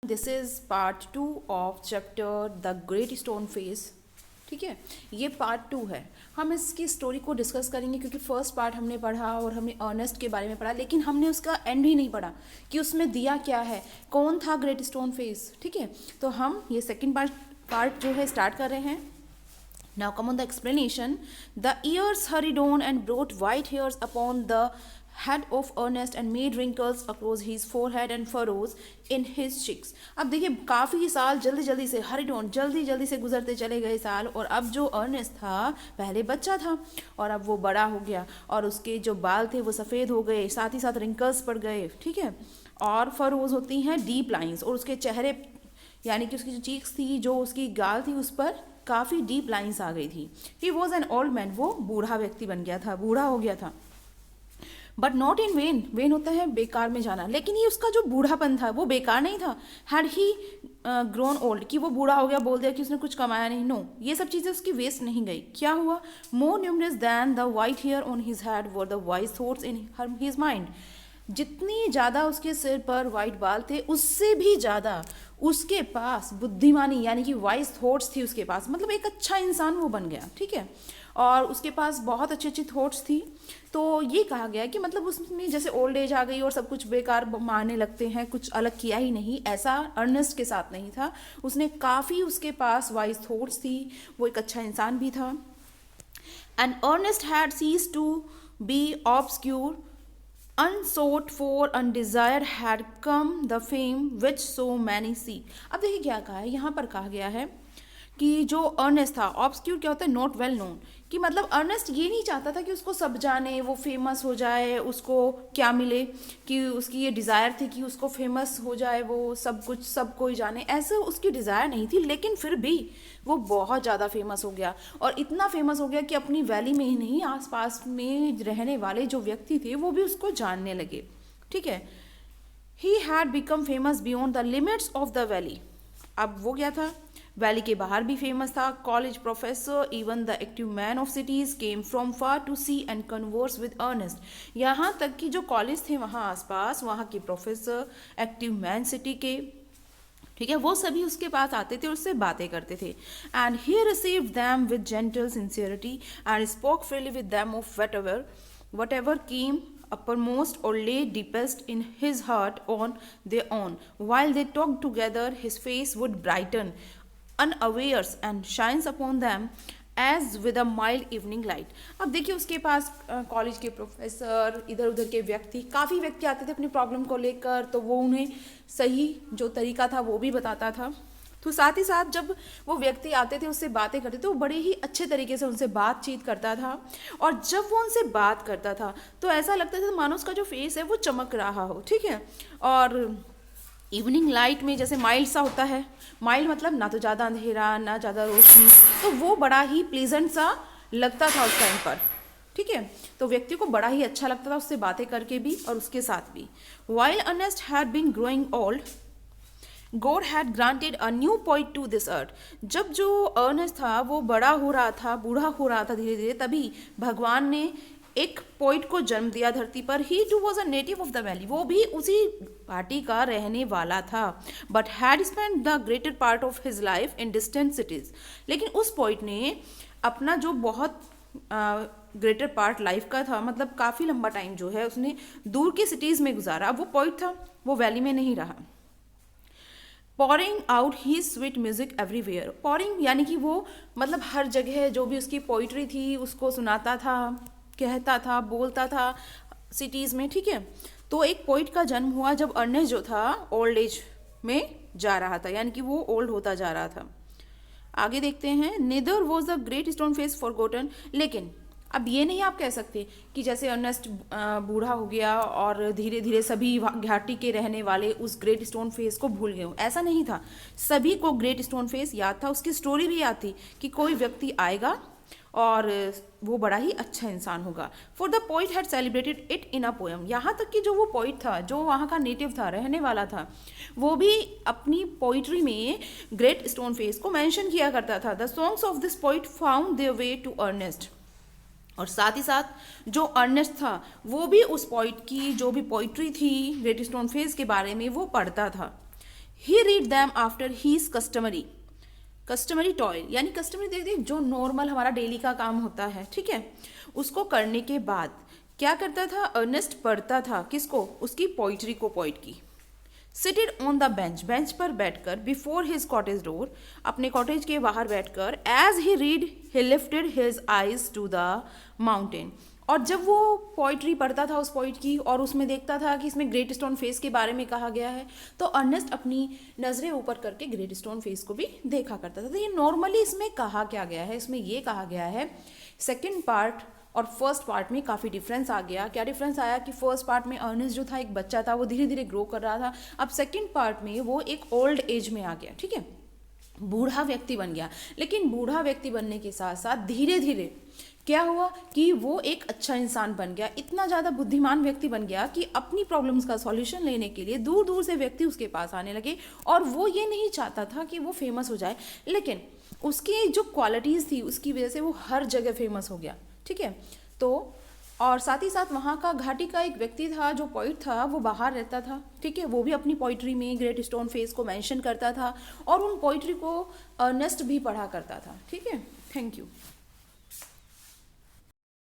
This is part 2 of chapter the great stone face. ठीक है, ये पार्ट 2 है। हम इसकी स्टोरी को डिस्कस करेंगे क्योंकि फर्स्ट पार्ट हमने पढ़ा और हमने अर्नेस्ट के बारे में पढ़ा, लेकिन हमने उसका एंड ही नहीं पढ़ा कि उसमें दिया क्या है, कौन था ग्रेट स्टोन फेस। ठीक है, तो हम ये सेकेंड पार्ट जो है स्टार्ट कर रहे हैं। Now come on the explanation. The years hurried on and brought white hairs upon the head of Ernest and made wrinkles across his forehead and furrows in his cheeks. अब देखिए काफ़ी साल जल्दी जल्दी से hurried on जल्दी जल्दी से गुजरते चले गए साल, और अब जो अर्नेस्ट था पहले बच्चा था और अब वो बड़ा हो गया और उसके जो बाल थे वो सफ़ेद हो गए, साथ ही साथ रिंकल्स पड़ गए। ठीक है, और फरोज होती हैं डीप लाइंस, और उसके चेहरे यानी कि उसकी जो चीक्स थी, जो उसकी गाल थी, उस पर काफ़ी डीप लाइंस आ गई थी। He was an old man, वो बूढ़ा व्यक्ति बन गया था, बूढ़ा हो गया था। But not in when, when होता है बेकार में जाना, लेकिन ये उसका जो बूढ़ापन था वो बेकार नहीं था। हैड ही ग्रोन ओल्ड, कि वो बूढ़ा हो गया बोल दिया कि उसने कुछ कमाया नहीं, नो, ये सब चीज़ें उसकी वेस्ट नहीं गई। क्या हुआ? More numerous than the white hair on his head were the wise thoughts in his mind. जितनी ज़्यादा उसके सिर पर वाइट बाल थे, उससे भी ज़्यादा उसके पास बुद्धिमानी यानी कि वाइज थॉट्स थी उसके पास, मतलब एक अच्छा इंसान वो बन गया। ठीक है, और उसके पास बहुत अच्छी अच्छी थॉट्स थी। तो ये कहा गया कि मतलब उसमें जैसे ओल्ड एज आ गई और सब कुछ बेकार मारने लगते हैं, कुछ अलग किया ही नहीं, ऐसा अर्नेस्ट के साथ नहीं था। उसने काफ़ी, उसके पास वाइज थॉट्स थी, वो एक अच्छा इंसान भी था। And Ernest had ceased to be obscure, unsought for, undesired had come the fame which so many see. अब देखिए क्या कहा है यहाँ पर, कहा गया है कि जो अर्नेस्ट था, ऑब्सक्यूर क्या होता है, नॉट वेल नोन, कि मतलब अर्नेस्ट ये नहीं चाहता था कि उसको सब जाने, वो फेमस हो जाए, उसको क्या मिले, कि उसकी ये डिज़ायर थी कि उसको फेमस हो जाए, वो सब कुछ सब कोई जाने, ऐसे उसकी डिज़ायर नहीं थी। लेकिन फिर भी वो बहुत ज़्यादा फेमस हो गया, और इतना फेमस हो गया कि अपनी वैली में ही नहीं, आसपास में रहने वाले जो व्यक्ति थे वो भी उसको जानने लगे। ठीक है, he had become famous beyond the limits of the valley. अब वो क्या था, वैली के बाहर भी फेमस था। College professor, even the active man of cities came from far to see and converse with Ernest. यहाँ तक कि जो कॉलेज थे वहाँ आसपास, वहाँ के प्रोफेसर, एक्टिव मैन सिटी के, ठीक है, वो सभी उसके पास आते थे, उससे बातें करते थे। And he received them with gentle sincerity and spoke freely with them of what ever came uppermost or lay deepest in his heart on their own. While they talked together, his face would brighten unawares and shines upon them as with a mild evening light. अब देखिए उसके पास college के professor, इधर उधर के व्यक्ति, काफ़ी व्यक्ति आते थे अपनी प्रॉब्लम को लेकर, तो वो उन्हें सही जो तरीका था वो भी बताता था। तो साथ ही साथ जब वो व्यक्ति आते थे, उससे बातें करते थे, वो बड़े ही अच्छे तरीके से उनसे बातचीत करता था, और जब वो उनसे बात करता था तो ऐसा लगता था मानो उसका जो फेस है वो चमक रहा हो। ठीक है, और इवनिंग लाइट में जैसे माइल्ड सा होता है, माइल्ड मतलब ना तो ज़्यादा अंधेरा ना ज़्यादा रोशनी, तो वो बड़ा ही प्लीजेंट सा लगता था उस टाइम पर। ठीक है, तो व्यक्ति को बड़ा ही अच्छा लगता था उससे बातें करके भी और उसके साथ भी। While Ernest had been growing old, God had granted a new poet to this earth. जब जो अर्नेस्ट था वो बड़ा हो रहा था, बूढ़ा हो रहा था धीरे धीरे, तभी भगवान ने एक पोइट को जन्म दिया धरती पर। He too was a native of the valley, वो भी उसी घाटी का रहने वाला था। But had spend the greater part of his life in distant cities. लेकिन उस पोइट ने अपना जो बहुत ग्रेटर पार्ट लाइफ का था, मतलब काफ़ी लंबा टाइम जो है उसने दूर के सिटीज़ में गुजारा। अब वो पोइट था, वो वैली में नहीं रहा। पॉरिंग आउट ही स्वीट म्यूजिक एवरीवेयर, पॉरिंग यानी कि वो मतलब हर जगह जो भी उसकी पोइट्री थी उसको सुनाता था, कहता था, बोलता था सिटीज़ में। ठीक है, तो एक पोइट का जन्म हुआ जब अर्नेस्ट जो था ओल्ड एज में जा रहा था, यानी कि वो ओल्ड होता जा रहा था। आगे देखते हैं, neither was the great stone face forgotten. लेकिन अब ये नहीं आप कह सकते कि जैसे अर्नेस्ट बूढ़ा हो गया और धीरे धीरे सभी घाटी के रहने वाले उस ग्रेट स्टोन फेस को भूल गए, ऐसा नहीं था। सभी को ग्रेट स्टोन फेस याद था, उसकी स्टोरी भी याद थी कि कोई व्यक्ति आएगा और वो बड़ा ही अच्छा इंसान होगा। For the poet had celebrated it in a poem, यहाँ तक कि जो वो पोइट था, जो वहाँ का नेटिव था, रहने वाला था, वो भी अपनी पोइट्री में ग्रेट स्टोन फेस को मेंशन किया करता था। The songs of this poet found their way to Ernest, और साथ ही साथ जो अर्नेस्ट था वो भी उस पोइट की जो भी पोइट्री थी ग्रेट स्टोन फेस के बारे में वो पढ़ता था। He read them after his customary toil, यानी कस्टमरी देखिए जो नॉर्मल हमारा डेली का काम होता है, ठीक है, उसको करने के बाद क्या करता था, अर्नेस्ट पढ़ता था किसको, उसकी पोइट्री को, पोइट की। सिटेड ऑन द बेंच पर बैठकर, बिफोर हिज कॉटेज डोर, अपने कॉटेज के बाहर बैठकर, as he read he lifted his eyes to the mountain, और जब वो पोइट्री पढ़ता था उस पोइट की और उसमें देखता था कि इसमें ग्रेट स्टोन फेस के बारे में कहा गया है, तो अर्नेस्ट अपनी नज़रें ऊपर करके ग्रेट स्टोन फेस को भी देखा करता था। तो ये नॉर्मली इसमें कहा क्या गया है, इसमें ये कहा गया है, सेकेंड पार्ट और फर्स्ट पार्ट में काफ़ी डिफरेंस आ गया। क्या डिफरेंस आया कि फर्स्ट पार्ट में अर्नेस्ट जो था एक बच्चा था, वो धीरे धीरे ग्रो कर रहा था, अब सेकेंड पार्ट में वो एक ओल्ड एज में आ गया, ठीक है, बूढ़ा व्यक्ति बन गया। लेकिन बूढ़ा व्यक्ति बनने के साथ साथ धीरे धीरे क्या हुआ कि वो एक अच्छा इंसान बन गया, इतना ज़्यादा बुद्धिमान व्यक्ति बन गया कि अपनी प्रॉब्लम्स का सॉल्यूशन लेने के लिए दूर दूर से व्यक्ति उसके पास आने लगे, और वो ये नहीं चाहता था कि वो फेमस हो जाए, लेकिन उसकी जो क्वालिटीज़ थी उसकी वजह से वो हर जगह फेमस हो गया, ठीक है। तो और साथ ही साथ वहाँ का घाटी का एक व्यक्ति था जो पोइट था, वो बाहर रहता था, ठीक है, वो भी अपनी पोइट्री में ग्रेट स्टोन फेस को मेंशन करता था और उन पोइट्री को अर्नेस्ट भी पढ़ा करता था, ठीक है। Thank you.